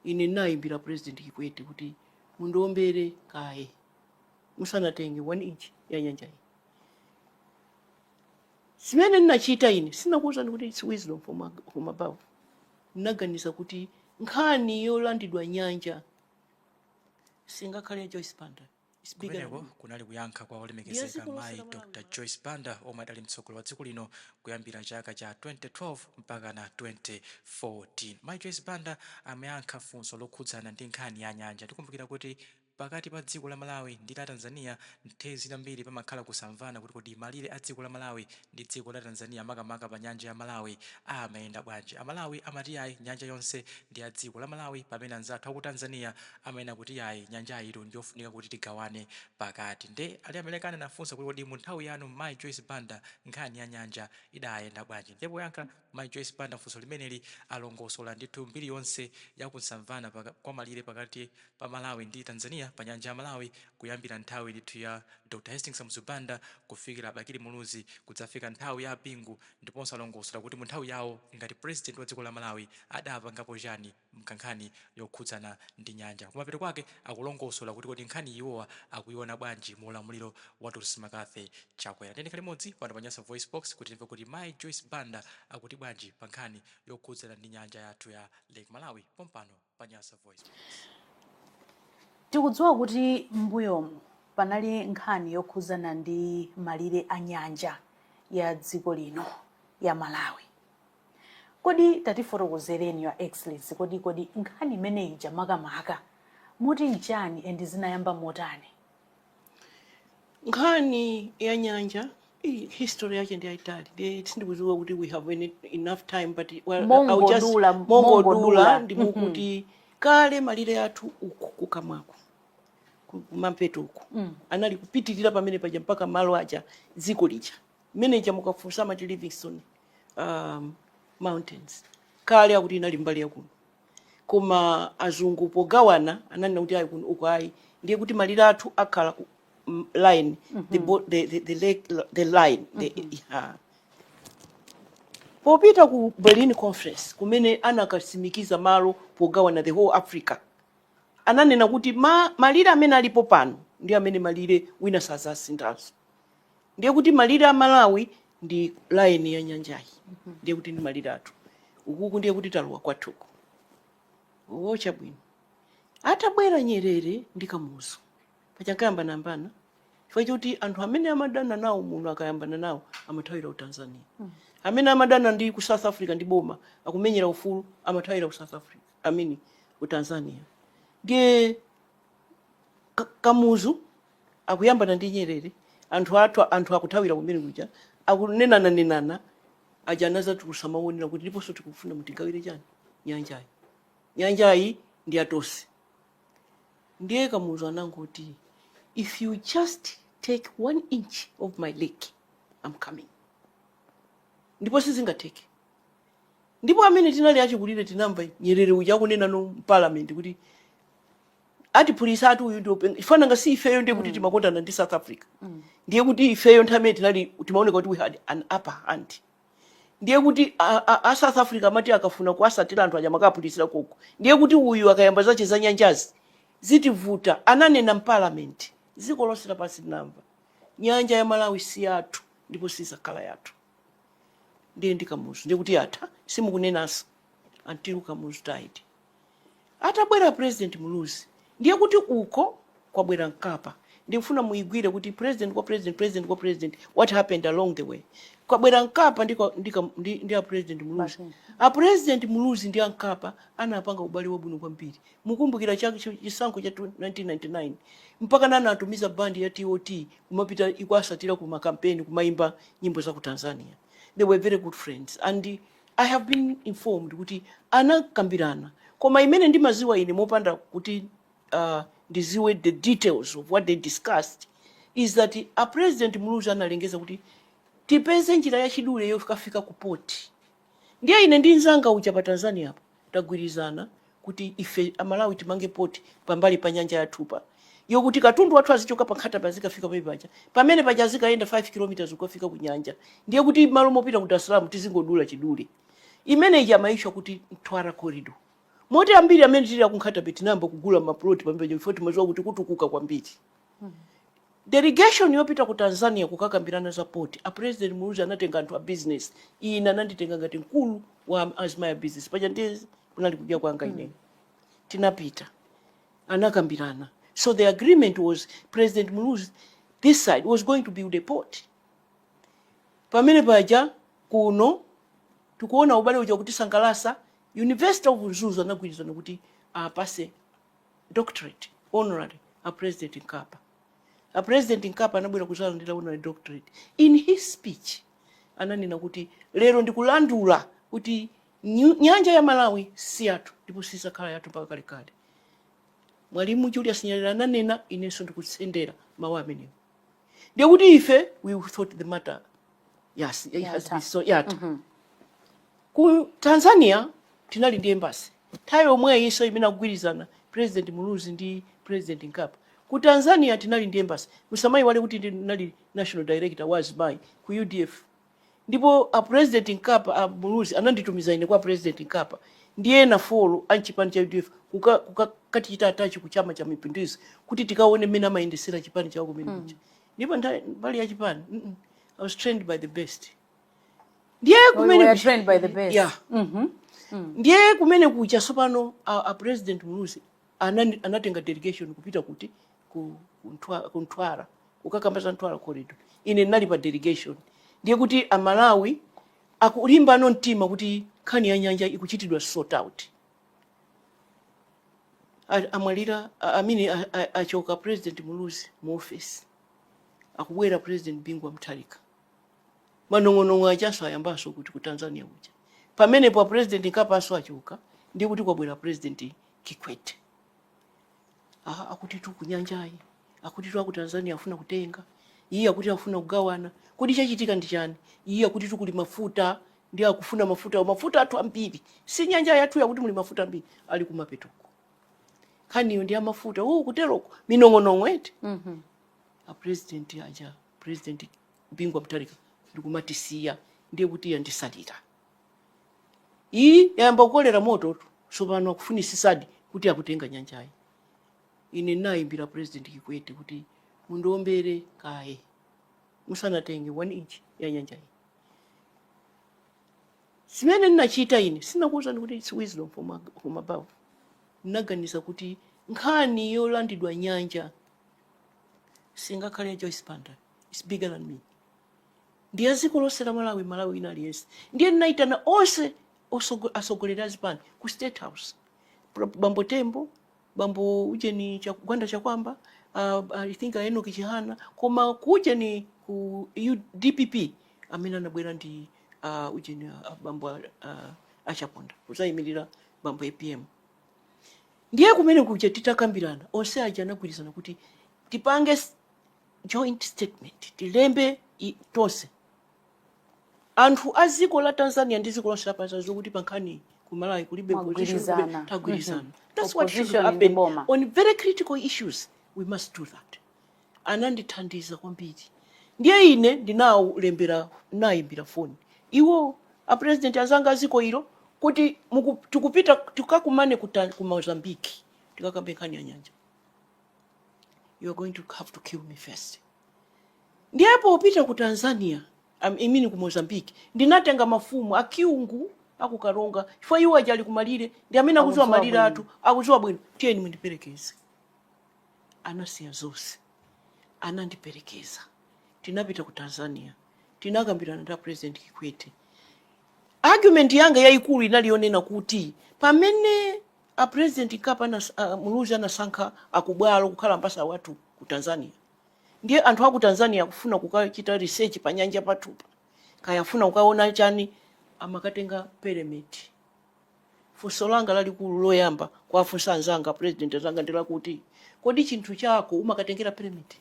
ine nayimbira President Kikwete kuti mundombere kaye musanatenge 1 inch ya nyanja iyi. Simene ndinachita ine sinakuwuzani kuti it's wisdom from above. Ndinaganiza kuti nkhani yolandidwa nyanja singakhale Joyce Banda. Kumeneko kunali kuyankha kwa olemekezeka mayi Dr. Joyce Banda omwe adali mtsogoleri wa dziko lino kuyambira chaka cha 2012 mpaka na 2014. Mayi Joyce Banda amayankha funso lokhudzana ndi nkhani ya nyanja. Tikumbukira kuti pakati pa dziko la Malawi ndi la Tanzania nthawi zambiri pamakhala kusamvana kuti kodi malire a dziko la Malawi ndi dziko la Tanzania makamaka pa nyanja ya Malawi amayenda bwanji. Amalawi amati ayi nyanja yonse ndi ya dziko la Malawi, pamene anzathu aku Tanzania amayena kuti ayi nyanja ilo ndiyofunika kuti tigawane pakati. Nde ali amelekana nafunsa kuti kodi mu nthawi yanu Mayi Joyce Banda nkhani ya nyanja idayenda bwanji. Ndipo yankha Mayi Joyce Banda funso limeneli alongosola ndithu mbiri yonse yakusamvana kwa malire pakati pa Malawi ndi Tanzania pa nyanja ya Malawi kuyambira nthawi ndithu ya Dr. Hastings Mzubanda kufikira Bakili Muluzi kudzafika nthawi ya Bingu, ndiponso alongosola kuti mu nthawi yawo ngati president wa dziko la Malawi adapangapo chani mkankhani yokhudzana ndi nyanja. Kumapeto kwake akulongosola kuti kodi nkhani iwowa akuiona bwanji mu ulamuliro wa Doris Makathe Chakwera. Ndine kalimodzi pano pa Nyasa Voice Box kuti timve kuti Mayi Joyce Banda akuti bwanji pa nkhani yokhudzana ndi nyanja yathu ya Lake Malawi pompano pa Nyasa Voice Box. Tikudziwa kuti mbuyomu panali nkhani yokhudzana ndi malire a nyanja ya dziko lino ya Malawi. Kodi tatifotokozereni Your Excellency kodi nkhani imeneyi makamaka muti nchani and zinayamba motani? Nkhani ya nyanja history yake ndi yaitali. Sindikudziwa kuti we have enough time, but I'll just mongodula ndikuti kale malire athu uku kukamwako kumampeto uku anali kupitirira pamene paja mpaka malo aja dziko lija manager mukafunsa mati Livingstone Mountains kale akuti inali mbali yakuno, koma azungu pogawana ananena kuti ayi kuno uku ayi ndiye kuti malire athu akhala line the line popita ku Berlin Conference kumene anakasimikiza malo pogawana the whole Africa. Ananena kuti malire amene alipo pano ndi amene malire wina sazasindazo. Ndiye kuti malire a Malawi ndi line ya nyanjayi. Ndiye kuti ndi malire athu. Ukuku ndiye kuti talowa kwathuko. Wocha bwino. Atabwera Nyerere ndi Kamuzu. Pachakayambana mbana. Chifukwa kuti anthu amene amadana nawo muno akayambana nawo amathawira ku Tanzania. Amene amadana ndi ku South Africa ndi boma akumenyera ufulu amathawira ku South Africa. Amini ku Tanzania. Ndiye Kamuzu akuyambana ndi Nyerere, anthu akuthawira kumene kuja akunenana ajanaza tukusamaonera kuti ndiponso tikufuna mutigawire chani nyanjayi ndi atose. Ndiye Kamuzu anangoti if you just take 1 inch of my lake I'm coming. Ndipo sizingateke. Ndipo amene tinali achikulire tinamva Nyerere uja kunena no parliament kuti ati police atu uyu ndio ifana ngasi ifeyo ndiye kuti timakondana ndi South Africa. Ndiye kuti ifeyo nthamene tinali timaoneka kuti we had an upper hand. Ndiye kuti a South Africa amati akafuna kuasatira anthu aja makapulisira koko. Ndiye kuti uyu akayamba zache za nyanjazi zitivuta ananena parliament ziko lonse lapasi namba nyanja ya Malawi si yathu ndipo sizakhala yathu. Ndiye ndi Kamuzu ndiye kuti atha simukunenanso until Kamuzu died. Atabwera President Muluzi ndiye kuti uko kwabwera Mkapa. Ndikufuna muigwire kuti president kwa president what happened along the way. Kwabwera Mkapa ndi a President Muluzi. A President Muluzi ndi Mkapa anapanga ubale wabwino kwambiri. Mukumbukira chisankho cha 1999 mpaka nana atumiza bandi ya TOT kumapita ikwasatira ku makampeni kumaimba nyimbo za ku Tanzania. They were very good friends and I have been informed kuti anakambirana. Koma imene ndi maziwa ine mopanda kuti ndiziwe the details of what they discussed is that a President Muluzi analengeza kuti tipeze njira ya chidule yofika ku port. Ndiye ine ndi nzanga ucha pa Tanzania hapo tagwirizana kuti ife Malawi timange port pambali pa nyanja ya Thupa yokuti katundu wathu azichoka pakhata pazikafika paja pamene paja azikaenda 5 km ukafika ku nyanja. Ndiye kuti malo mopita ku Dar es Salaam tizingodula chidule imene ija maisha kuti Mtwara corridor moti ambiri amene tili akunkhata tinamba kugula maploti pambejo before timaziwa kuti kutukuka kwambiri. Delegation yopita ku Tanzania kukakambirana za port, a President Muluzi anatenga anthu a business. Ina nanditenga ngati mkulu wa azima ya business. Paja ndezi kunali kujia kwanga ine. Tinapita. Anakambirana. So the agreement was President Muluzi, this side was going to build a port. Pamene paja kuno tukuona ubale uja kuti Sangalasa University of Mzuzu anagwirizana kuti apase doctorate honorary a President Nkapa. A President Nkapa anabwera kuzalandira honorary doctorate. In his speech ananena kuti lero ndikulandula kuti nyanja ya Malawi si yathu ndipo sisakhala yathu mpaka kalekale. Mwalimu Julius Nyerere ananena, inenso ndikutsendera mawu amenewo. Ndiye kuti ife we thought the matter yes it has been so yata. Ku Tanzania tinali ndi embassy. Nthawi yomwe iso imene akugwirizana President Muluzi ndi President Nkapa. Ku Tanzania tinali ndi embassy. Musamai wale kuti ndinali national director wa Azimai ku UDF. Ndipo a President Nkapa Muluzi ananditumiza ine kwa President Nkapa. Ndiye na follow anchipani cha UDF kukati chita atachi ku Chama cha Mapinduzi kuti tikaone mmene amayendesera chipani chawo kumene. Ndipo mbali ya chipani I was trained by the best. Ndiye kumene were trained by the best. Yeah. Ndiye kumene kucha sopano a President Muluzi anatenga delegation kupita kuti ku Ntwara kukakambaza Ntwara corridor. Ine nali pa delegation. Ndiye kuti a Malawi akulimba no mtima kuti khani ya nyanja ikuchitidwa sort out. Amalira achoka President Muluzi mu office. Akubwera President Bingwa Mutharika. Manong'onong'o achaso ayambaso kuti ku Tanzania uja. Pamene pa President Nkapa aso achoka ndi kuti kwabwera President Kikwete. Akuti tu kunyanjayi, akuti tu ku Tanzania afuna kutenga, iye akuti afuna kugawana. Kodi chachitika ndi chani? Iye akuti tu kuli mafuta, ndi akufuna mafuta atu ambiri. Si nyanja yathu yakuti muli mafuta ambiri, ali kumapetuko. Khani ndi amafuta, kuteroko minong'onong'o eti. A President aja, President Bingwa Mutharika ndikumatisiya ndiye kuti yandisalira. Yamba kukolera moto sopano akufunisisadi kuti akutenga nyanjayi. Ine nayimbira President Kikwete kuti mundombere kaye musanatenge 1 inch ya nyanjayi. Simene ninachita ine sinakuza kuti it's wisdom from above. Naganiza kuti nkhani yolandidwa nyanja singakhale Joyce Banda is bigger than me. Ndiye ziko lose la Malawi inali yes. Ndiye ninaitana onse asogolera Azipani ku State House. Bambo Tembo, Bambo ujeni Gwanda Chakwamba, I think Enoki Chihana, koma kujeni ku DPP amene anabwera ndi ujeni Bambo Achaponda. Kuzayimirira Bambo APM. Ndiye kumene kuja titakambirana onse aja anagwirizana kuti tipange joint statement tilembe tose anthu aziko la Tanzania ndi ziko lonse lapansi zokuti pankhani ku Malawi kulibe Tagwirizana. tagwirizana. That's what should Opposition happen Boma. on very critical issues. We must do that. Anandithandiza kwambiri. Ndiye ine nayimbira phone. Iwo a President azanga ziko ilo kuti tukupita tukakumane ku Mozambique tikakambe nkhani ya nyanja. You are going to have to kill me first. Ndiyepo upita ku Tanzania, imini ku Mozambique, ndinatenga mafumu akiungu akukaronga. Chifukwa iwo ajali kumalire, ndi amene akuziwa malire atu, akuziwa bwino, tiyeni mundiperekeze. Anasiya zonse. Anandiperekeza. Tinapita ku Tanzania. Tinakambirana na President Kikwete. Argument yanga yayikulu inalionena kuti pamene a President Nkapa Muluzi anasankha akubwalo kukhala mpasa watu ku Tanzania. Ndiye anthu aku Tanzania akufuna kukachita research pa nyanja patupa. Kayafuna kukaona chani amakatenga permit. Funso langa lalikulu loyamba kwa afunsa anzanga President azanga ndela kuti kodi chinthu chako umakatengera permit.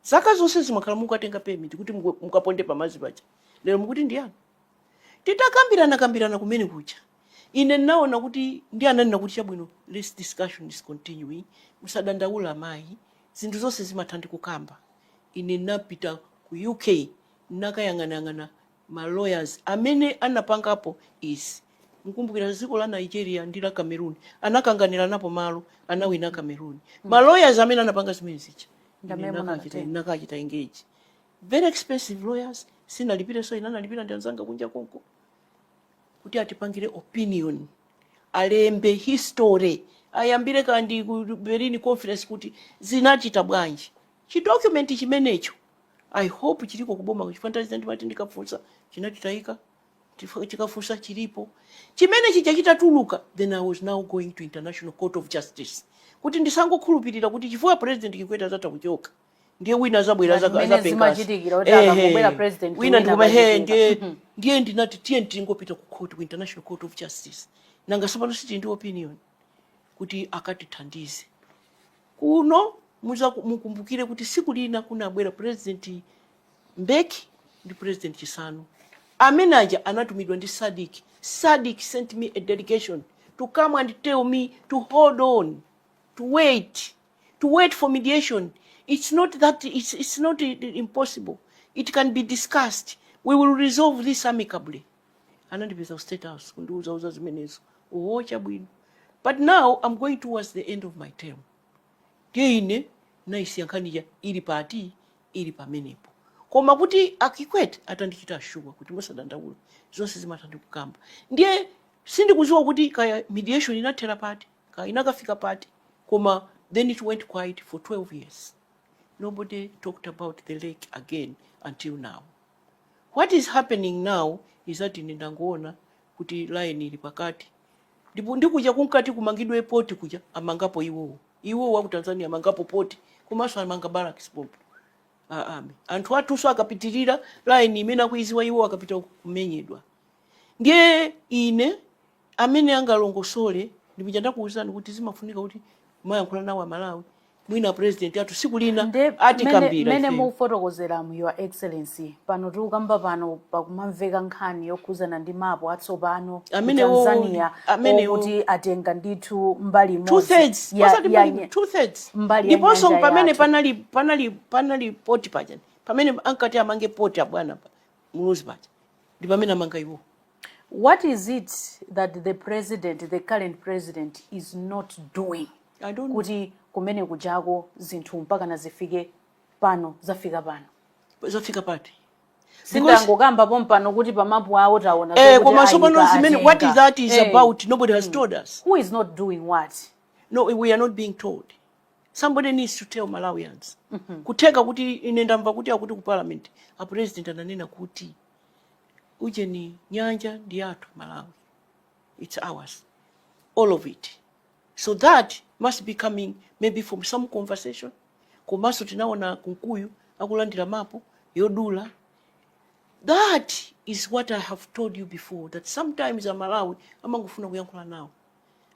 Zaka zonse zimakhala mukatenga permit kuti mukaponde pamazi pacha. Lero mukuti ndiyani? Titakambirana kumene kucha. Ine naona kuti ndi ananena kuti chabwino this discussion is continuing. Musadandaula mai. Zinthu zonse zimathandi kukamba. Ine napita ku UK nakayang'ana ma lawyers amene anapangapo is mkumbukira dziko la Nigeria ndi la Cameroon anakanganira napo malo anawina Cameroon. Lawyers amene anapanga zimene zicha nakachita engage very expensive lawyers, sinalipire so inalipira ndi anzanga kunja konko kuti atipangire opinion, alembe history, ayambire kandi ku Berlin conference kuti zinachita bwanji. Chidocument chimenecho I hope chiliko kuboma kuchifananiza ndi mati ndikafunsa chinatitayika chikafunsa chilipo chimene chitatuluka. Then I was now going to International Court of Justice kuti ndisangokhulupirira kuti chifukwa president kikweta zata kuchoka ndiye wina zabwera wina ndiye ndinati tiye ndingopita ku court, ku International Court of Justice, nanga sopano siti ndi opinion kuti akatithandize kuno. Mukumbukire kuti siku lina kunabwera president Mbeki ndi president Chisano amene aja anatumidwa ndi Sadik. Sadik sent me a delegation to come and tell me to hold on, to wait for mediation. It's not that it's not impossible. It can be discussed. We will resolve this amicably. Anandipeza State House kundiuza zimenezo uhocha bwino. But now I'm going towards the end of my term. Ine naisi yankanija ili pati ili pamenepo. Koma kuti Kikwete atandichita shuwa kuti musadandaula zonse zimatandikukamba. Ndiye sindikuziwa kuti kaya mediation inathera pati, kaya inakafika pati. Koma then it went quiet for 12 years. Nobody talked about the lake again until now. What is happening now is that nindangoona kuti line ili pakati. Ndikuja kunkati kumangidwe poti kuja amangapo iwo wa Tanzania amangapo poti kumaso amanga barracks bomb. Anthu atuso akapitirira line imene akuiziwa iwo akapita kumenyedwa. Ndiye ine amene angalongosole ndipija ndakuuzani kuti zimafunika kuti mayankhula nawo Malawi mwina president atu siku lina atikambira. Mene mufotokozera mu Your Excellency pano tukamba pano pakumamveka nkhani yokhuzana ndi mapo atsopano Tanzania kuti atenga ndithu mbali imodzi two-thirds ndiponso pamene panali poti paja pamene ankati amange poti abwana pa muluzi paja ndi pamene amanga iwo. What is it that the current president is not doing? I don't kuti kumene kujako zinthu mpaka nazifike pano zafika pati sindangokamba pompano kuti pamapu awo taona koma sopano zimene what is that is about nobody has told us. Who is not doing what? No, we are not being told. Somebody needs to tell Malawians. Kuteka kuti ine ndamva kuti akuti ku parliament a president ananena kuti ujeni nyanja ndi yathu Malawi, it's ours, all of it. So that must be coming maybe from some conversation. Komaso tinaona kunkuyu akulandira mapo yodula. That is what I have told you before, that sometimes a Malawi amangufuna kuyankhula nawo.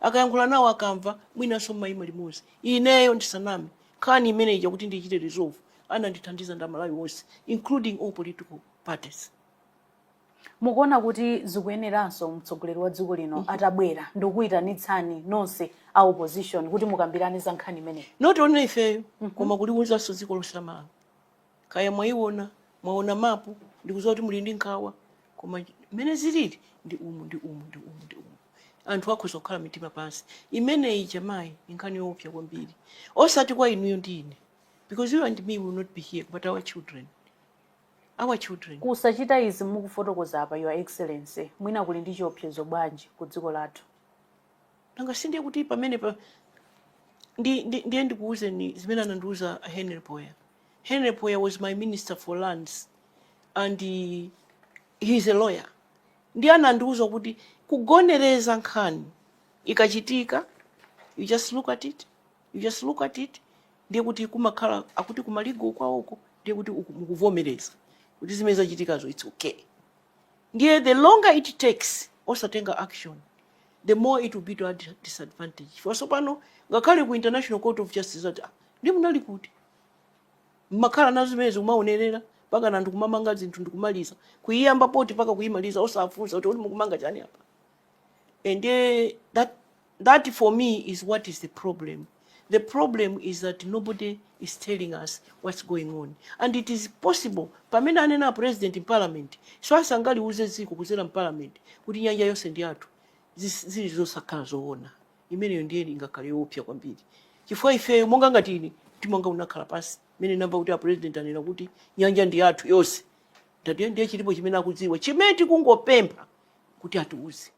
Akayankhula nawo akamva mwina soma ima limozi. Ineyo ndisanami kani imene ija kuti ndichite resolve anandithandiza nda Malawi wonse including all political parties. Mukuona kuti zikuyeneranso mtsogoleri wa dziko lino atabwera ndikuyitanitsani nonse a opposition kuti mukambirane za nkhani imene. Not only ifeyo koma kuliwuza so dziko lonse la Malawi. Kaya mwaona mapu ndikuzowa kuti muli ndi nkhawa koma imene zilili ndi umu. Anthu akhoza kukhala mitima pansi. Imeneyi jamayi nkhani yoopsa kwambiri. Osati kwa inuyo ndi ine. Because you and me will not be here, but our children. Kusachita izi mukufotokoza apa Your Excellency mwina kuli ndi chiopsezo bwanji ku dziko lathu. Nanga sindiye kuti pamene pa ndiye ndikuuze ni zimene anandiuza Henry Poya. Henry Poya was my minister for lands and he is a lawyer. Ndiye anandiuza kuti kugonereza nkhani ikachitika you just look at it ndiye kuti kumakhala akuti kumaligo kwawoko ndiye kuti mukuvomereza kuti zimene zachitikazo it's okay. Ndiye the longer it takes osatenga action the more it will be to a disadvantage. For pano ngakhale ku International Court of Justice ati ndi munali kuti makhala nazo zimene umaonerera paka nandu kumamanga zinthu ndikumaliza kuyiyamba poti paka kuyimaliza osafunsa kuti mukumanga chani apa. And that for me is what is the problem. The problem is that nobody is telling us what's going on. And it is possible, pamene anena president in parliament, so asangali uze ziko kuzera in parliament, kuti nyanja yose ndi yathu. zili zosakhala zoona. Imeneyo ndiye ingakhale yoopsa kwambiri, chifukwa ifeyo monga ngati ine timanga unakhala pasi imene namva kuti apresident anena kuti nyanja ndi yathu yonse, ndiye chilipo chimene akudziwa chimene tikungopempha kuti atiuze.